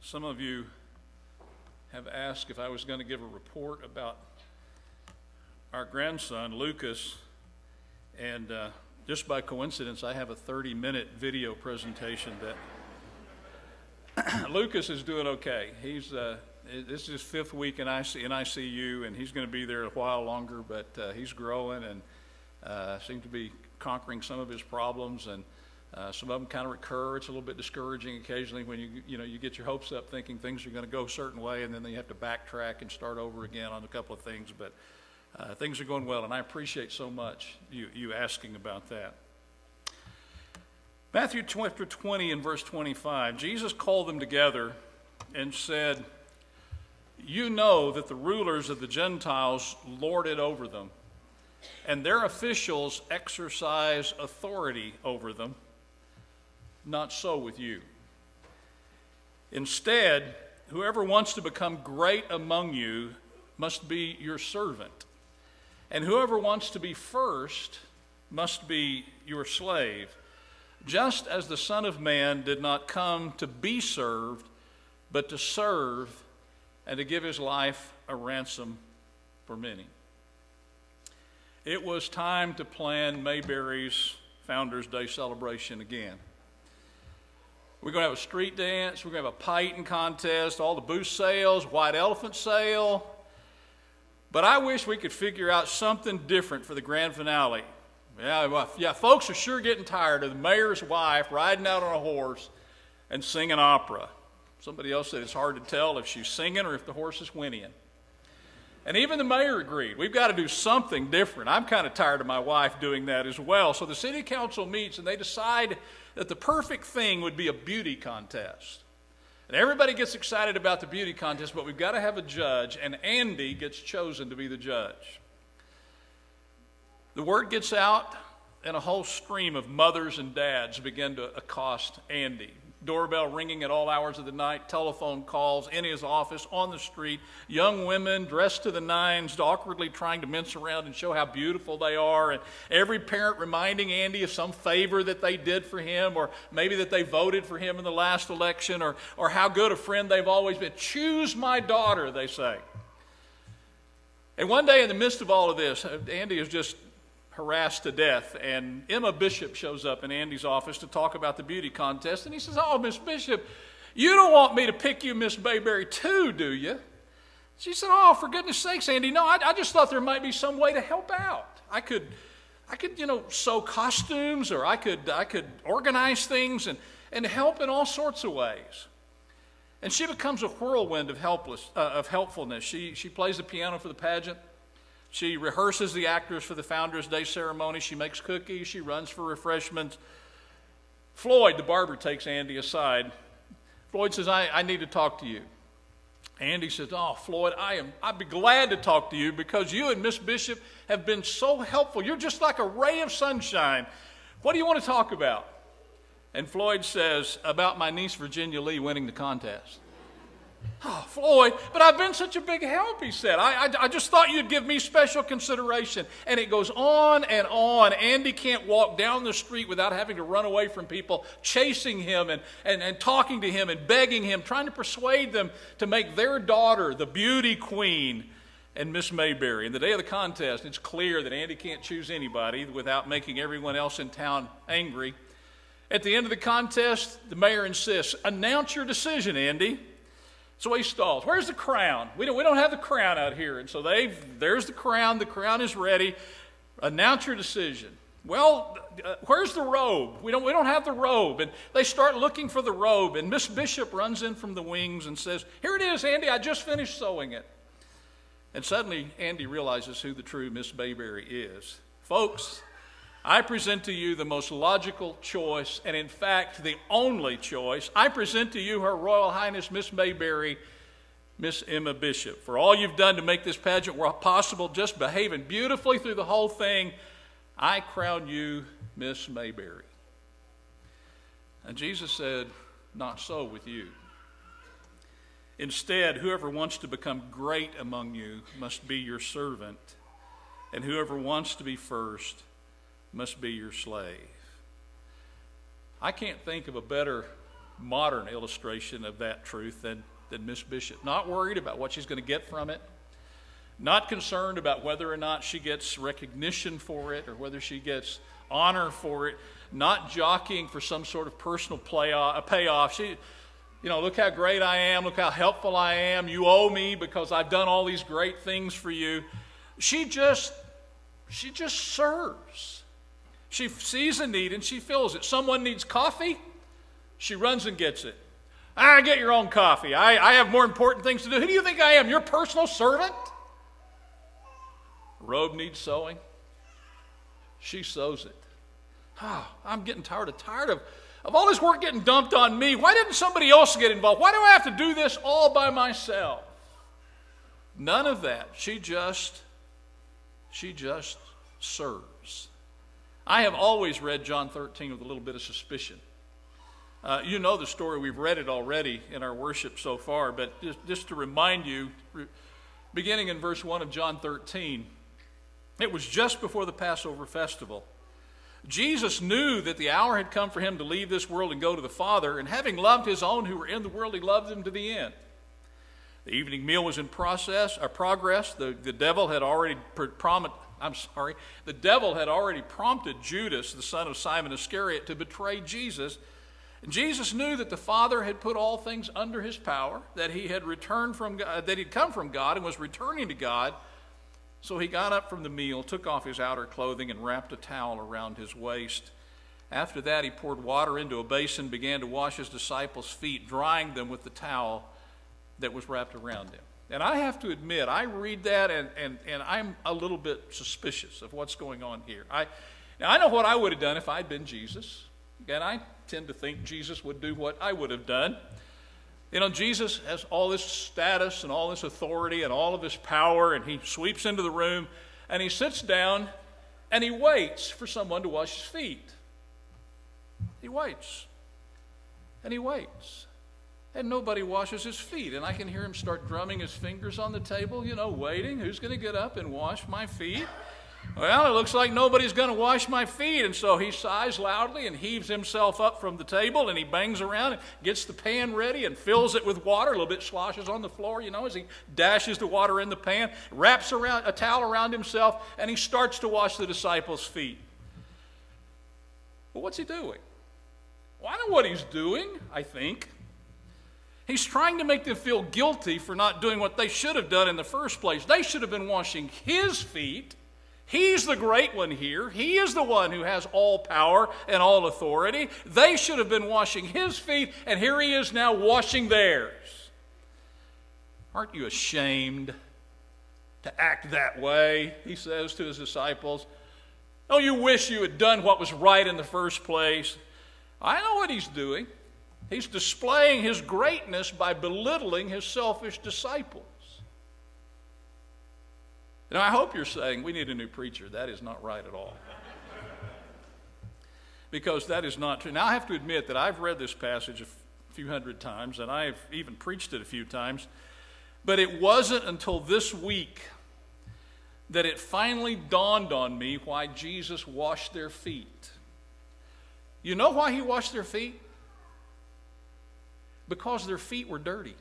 Some of you have asked if I was going to give a report about our grandson, Lucas, and just by coincidence, I have a 30-minute video presentation that Lucas is doing okay. He's this is his 5th week in ICU, and he's going to be there a while longer, but he's growing and seems to be conquering some of his problems, and some of them kind of recur. It's a little bit discouraging occasionally when you get your hopes up thinking things are going to go a certain way, and then you have to backtrack and start over again on a couple of things. But things are going well, and I appreciate so much you asking about that. Matthew chapter 20 and verse 25, Jesus called them together and said, "You know that the rulers of the Gentiles lord it over them, and their officials exercise authority over them. Not so with you. Instead, whoever wants to become great among you must be your servant, and whoever wants to be first must be your slave, just as the Son of Man did not come to be served, but to serve and to give his life a ransom for many." It was time to plan Mayberry's Founders Day celebration again. We're going to have a street dance. We're going to have a pie eating contest, all the booth sales, white elephant sale. But I wish we could figure out something different for the grand finale. Yeah, folks are sure getting tired of the mayor's wife riding out on a horse and singing opera. Somebody else said it's hard to tell if she's singing or if the horse is whinnying. And even the mayor agreed. We've got to do something different. I'm kind of tired of my wife doing that as well. So the city council meets and they decide that the perfect thing would be a beauty contest. And everybody gets excited about the beauty contest, but we've got to have a judge, and Andy gets chosen to be the judge. The word gets out, and a whole stream of mothers and dads begin to accost Andy. Doorbell ringing at all hours of the night, telephone calls in his office, on the street, young women dressed to the nines, awkwardly trying to mince around and show how beautiful they are, and every parent reminding Andy of some favor that they did for him, or maybe that they voted for him in the last election, or how good a friend they've always been. "Choose my daughter," they say. And one day in the midst of all of this, Andy is just harassed to death, and Emma Bishop shows up in Andy's office to talk about the beauty contest, and he says, "Oh, Miss Bishop, you don't want me to pick you Miss Mayberry too, do you?" She said, "Oh, for goodness sakes, Andy, no, I just thought there might be some way to help out. I could sew costumes, or I could organize things and help in all sorts of ways." And she becomes a whirlwind of helpfulness. She plays the piano for the pageant. She rehearses the actors for the Founders Day ceremony. She makes cookies. She runs for refreshments. Floyd, the barber, takes Andy aside. Floyd says, I need to talk to you. Andy says, "Oh, Floyd, I'd be glad to talk to you because you and Miss Bishop have been so helpful. You're just like a ray of sunshine. What do you want to talk about?" And Floyd says, "About my niece Virginia Lee winning the contest." "Oh, Floyd, but I've been such a big help," he said. I just thought you'd give me special consideration." And it goes on and on. Andy can't walk down the street without having to run away from people chasing him and talking to him and begging him, trying to persuade them to make their daughter the beauty queen and Miss Mayberry. And the day of the contest, it's clear that Andy can't choose anybody without making everyone else in town angry. At the end of the contest, the mayor insists, "Announce your decision, Andy." So he stalls. "Where's the crown? We don't have the crown out here." And so there's the crown. The crown is ready. "Announce your decision." "Well, where's the robe? We don't have the robe." And they start looking for the robe. And Miss Bishop runs in from the wings and says, "Here it is, Andy. I just finished sewing it." And suddenly Andy realizes who the true Miss Mayberry is. Folks, I present to you the most logical choice, and in fact, the only choice. I present to you Her Royal Highness Miss Mayberry, Miss Emma Bishop. For all you've done to make this pageant possible, just behaving beautifully through the whole thing, I crown you Miss Mayberry. And Jesus said, "Not so with you. Instead, whoever wants to become great among you must be your servant, and whoever wants to be first must be your slave." I can't think of a better modern illustration of that truth than Miss Bishop. Not worried about what she's going to get from it. Not concerned about whether or not she gets recognition for it or whether she gets honor for it. Not jockeying for some sort of personal payoff. She, look how great I am. Look how helpful I am. You owe me because I've done all these great things for you. She just serves. She sees a need and she fills it. Someone needs coffee, she runs and gets it. Get your own coffee. I have more important things to do. Who do you think I am, your personal servant? Robe needs sewing. She sews it. I'm getting tired of all this work getting dumped on me. Why didn't somebody else get involved? Why do I have to do this all by myself? None of that. She just serves. I have always read John 13 with a little bit of suspicion. You know the story. We've read it already in our worship so far, but just to remind you, beginning in verse 1 of John 13, it was just before the Passover festival. Jesus knew that the hour had come for him to leave this world and go to the Father, and having loved his own who were in the world, he loved them to the end. The evening meal was in progress. The devil had already prompted Judas, the son of Simon Iscariot, to betray Jesus. And Jesus knew that the Father had put all things under his power, that he had returned from God, that he'd come from God and was returning to God. So he got up from the meal, took off his outer clothing, and wrapped a towel around his waist. After that, he poured water into a basin, began to wash his disciples' feet, drying them with the towel that was wrapped around him. And I have to admit, I read that and I'm a little bit suspicious of what's going on here. Now I know what I would have done if I'd been Jesus. And I tend to think Jesus would do what I would have done. Jesus has all this status and all this authority and all of this power, and he sweeps into the room and he sits down and he waits for someone to wash his feet. He waits. And he waits. And nobody washes his feet. And I can hear him start drumming his fingers on the table, waiting. Who's going to get up and wash my feet? Well, it looks like nobody's going to wash my feet. And so he sighs loudly and heaves himself up from the table, and he bangs around and gets the pan ready and fills it with water. A little bit sloshes on the floor, as he dashes the water in the pan, wraps around a towel around himself, and he starts to wash the disciples' feet. Well, what's he doing? Well, I know what he's doing, I think. He's trying to make them feel guilty for not doing what they should have done in the first place. They should have been washing his feet. He's the great one here. He is the one who has all power and all authority. They should have been washing his feet, and here he is now washing theirs. Aren't you ashamed to act that way? He says to his disciples. Don't you wish you had done what was right in the first place? I know what he's doing. He's displaying his greatness by belittling his selfish disciples. Now, I hope you're saying, we need a new preacher. That is not right at all. Because that is not true. Now, I have to admit that I've read this passage a few hundred times, and I've even preached it a few times. But it wasn't until this week that it finally dawned on me why Jesus washed their feet. You know why he washed their feet? Because their feet were dirty.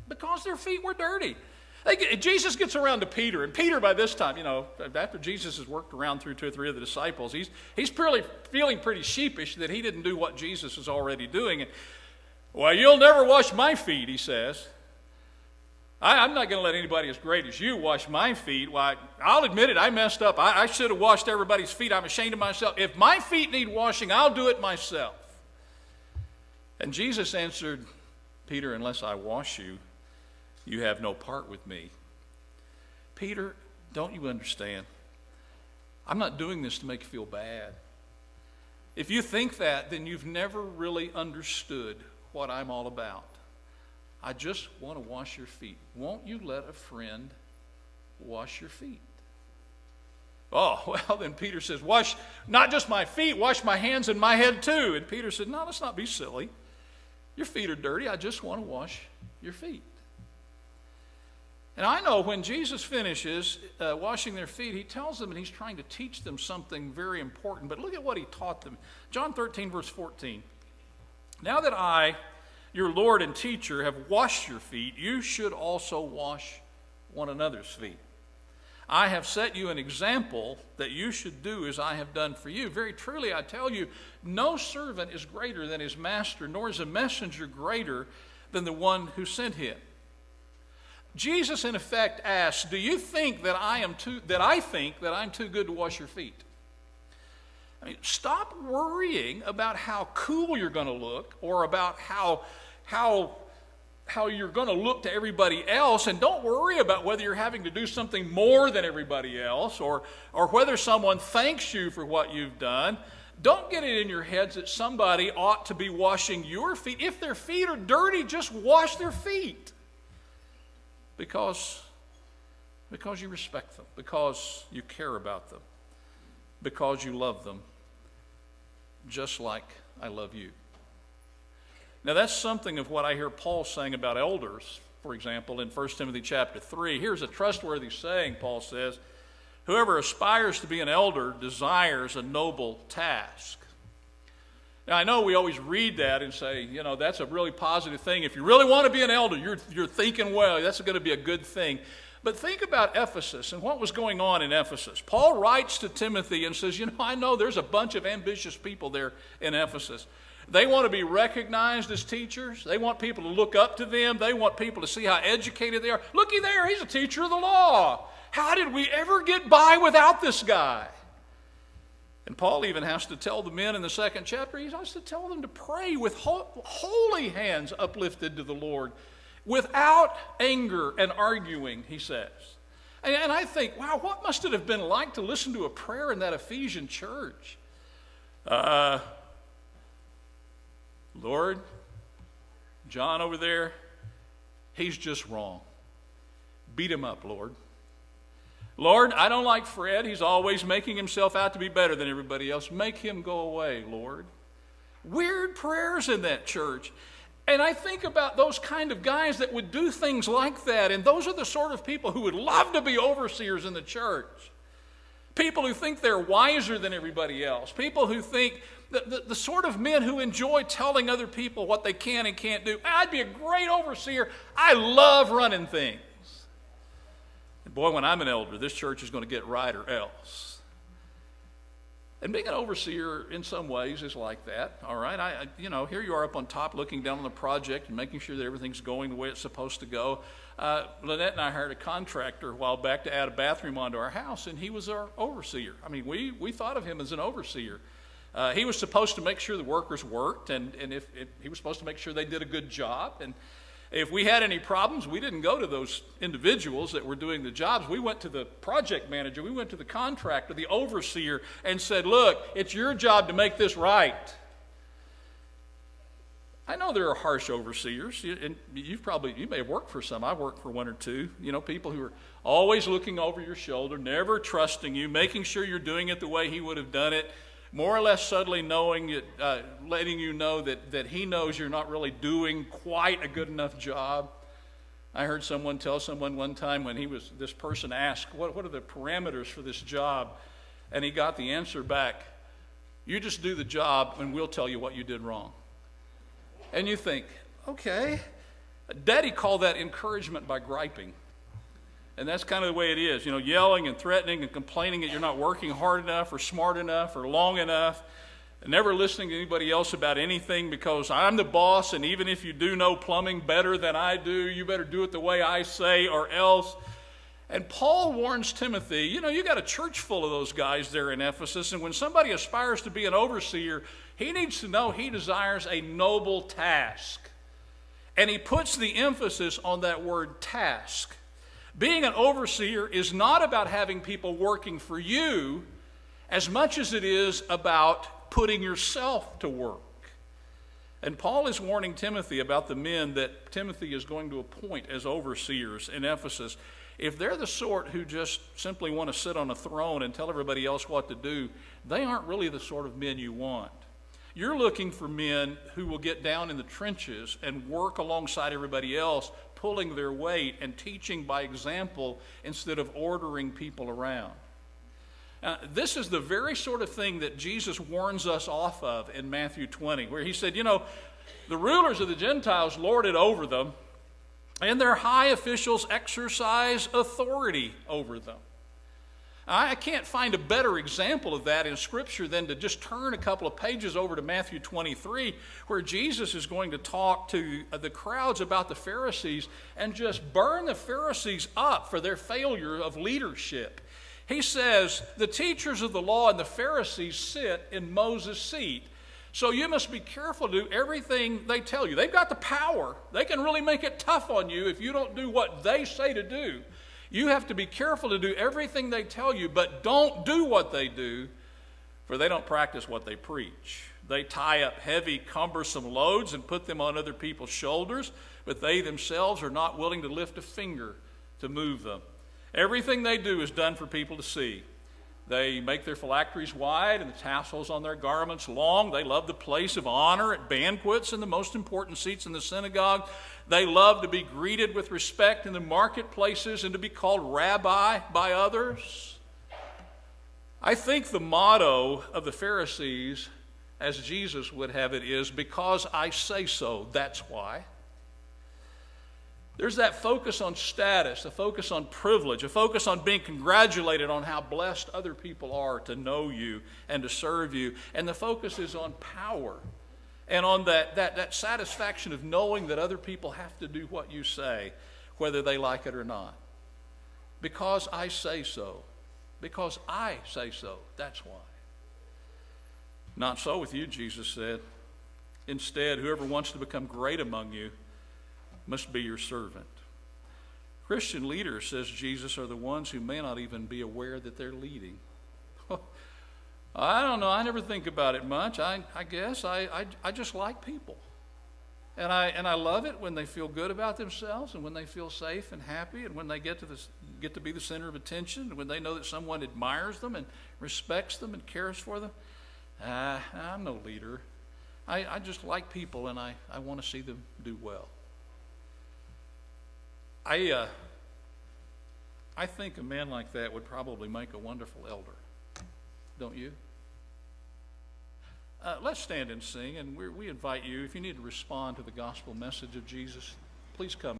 Because their feet were dirty. Jesus gets around to Peter, and Peter by this time, after Jesus has worked around through 2 or 3 of the disciples, he's feeling pretty sheepish that he didn't do what Jesus is already doing. And, well, you'll never wash my feet, he says. I'm not going to let anybody as great as you wash my feet. Well, I'll admit it, I messed up. I should have washed everybody's feet. I'm ashamed of myself. If my feet need washing, I'll do it myself. And Jesus answered, Peter, unless I wash you, you have no part with me. Peter, don't you understand? I'm not doing this to make you feel bad. If you think that, then you've never really understood what I'm all about. I just want to wash your feet. Won't you let a friend wash your feet? Oh, well, then Peter says, wash not just my feet, wash my hands and my head too. And Peter said, no, let's not be silly. Your feet are dirty. I just want to wash your feet. And I know when Jesus finishes washing their feet, he tells them, and he's trying to teach them something very important. But look at what he taught them. John 13, verse 14. Now that I, your Lord and teacher, have washed your feet, you should also wash one another's feet. I have set you an example that you should do as I have done for you. Very truly, I tell you, no servant is greater than his master, nor is a messenger greater than the one who sent him. Jesus, in effect, asks, do you think that I think that I'm too good to wash your feet? I mean, stop worrying about how cool you're going to look or about how you're going to look to everybody else, and don't worry about whether you're having to do something more than everybody else or whether someone thanks you for what you've done. Don't get it in your heads that somebody ought to be washing your feet. If their feet are dirty, just wash their feet. Because you respect them, because you care about them, because you love them, just like I love you. Now that's something of what I hear Paul saying about elders, for example, in 1 Timothy chapter 3. Here's a trustworthy saying, Paul says, whoever aspires to be an elder desires a noble task. Now I know we always read that and say, that's a really positive thing. If you really want to be an elder, you're thinking, well, that's going to be a good thing. But think about Ephesus and what was going on in Ephesus. Paul writes to Timothy and says, I know there's a bunch of ambitious people there in Ephesus. They want to be recognized as teachers. They want people to look up to them. They want people to see how educated they are. Looky there, he's a teacher of the law. How did we ever get by without this guy? And Paul even has to tell the men in the second chapter, he has to tell them to pray with holy hands uplifted to the Lord, without anger and arguing, he says. And I think, wow, what must it have been like to listen to a prayer in that Ephesian church? Lord, John over there, he's just wrong. Beat him up, Lord. Lord, I don't like Fred. He's always making himself out to be better than everybody else. Make him go away, Lord. Weird prayers in that church. And I think about those kind of guys that would do things like that. And those are the sort of people who would love to be overseers in the church. People who think they're wiser than everybody else. People who think the sort of men who enjoy telling other people what they can and can't do. I'd be a great overseer. I love running things. And boy, when I'm an elder, this church is going to get right or else. And being an overseer in some ways is like that, all right? Here you are up on top looking down on the project and making sure that everything's going the way it's supposed to go. Lynette and I hired a contractor a while back to add a bathroom onto our house, and he was our overseer. I mean, we thought of him as an overseer. He was supposed to make sure the workers worked, and if he was supposed to make sure they did a good job. And if we had any problems, we didn't go to those individuals that were doing the jobs. We went to the project manager, we went to the contractor, the overseer, and said, look, it's your job to make this right. I know there are harsh overseers, and you may have worked for some. I worked for one or two. People who are always looking over your shoulder, never trusting you, making sure you're doing it the way he would have done it, more or less subtly knowing it, letting you know that he knows you're not really doing quite a good enough job. I heard someone tell someone one time when this person asked, what are the parameters for this job? And he got the answer back, you just do the job and we'll tell you what you did wrong. And you think, okay. Daddy called that encouragement by griping. And that's kind of the way it is, yelling and threatening and complaining that you're not working hard enough or smart enough or long enough, and never listening to anybody else about anything because I'm the boss, and even if you do know plumbing better than I do, you better do it the way I say or else. And Paul warns Timothy, you got a church full of those guys there in Ephesus, and when somebody aspires to be an overseer, he needs to know he desires a noble task. And he puts the emphasis on that word task. Being an overseer is not about having people working for you as much as it is about putting yourself to work. And Paul is warning Timothy about the men that Timothy is going to appoint as overseers in Ephesus. If they're the sort who just simply want to sit on a throne and tell everybody else what to do, they aren't really the sort of men you want. You're looking for men who will get down in the trenches and work alongside everybody else, pulling their weight and teaching by example instead of ordering people around. This is the very sort of thing that Jesus warns us off of in Matthew 20, where he said, The rulers of the Gentiles lord it over them, and their high officials exercise authority over them. I can't find a better example of that in Scripture than to just turn a couple of pages over to Matthew 23, where Jesus is going to talk to the crowds about the Pharisees and just burn the Pharisees up for their failure of leadership. He says, the teachers of the law and the Pharisees sit in Moses' seat. So you must be careful to do everything they tell you. They've got the power. They can really make it tough on you if you don't do what they say to do. You have to be careful to do everything they tell you, but don't do what they do, for they don't practice what they preach. They tie up heavy, cumbersome loads and put them on other people's shoulders, but they themselves are not willing to lift a finger to move them. Everything they do is done for people to see. They make their phylacteries wide and the tassels on their garments long. They love the place of honor at banquets and the most important seats in the synagogue. They love to be greeted with respect in the marketplaces and to be called rabbi by others. I think the motto of the Pharisees, as Jesus would have it, is, because I say so, that's why. There's that focus on status, a focus on privilege, a focus on being congratulated on how blessed other people are to know you and to serve you. And the focus is on power and on that satisfaction of knowing that other people have to do what you say, whether they like it or not. Because I say so. Because I say so. That's why. Not so with you, Jesus said. Instead, whoever wants to become great among you must be your servant. Christian leaders, says Jesus, are the ones who may not even be aware that they're leading. I don't know. I never think about it much. I guess I just like people. And I love it when they feel good about themselves and when they feel safe and happy and when they get to be the center of attention and when they know that someone admires them and respects them and cares for them. I'm no leader. I just like people and I want to see them do well. I think a man like that would probably make a wonderful elder. Don't you? Let's stand and sing, and we invite you, if you need to respond to the gospel message of Jesus, please come.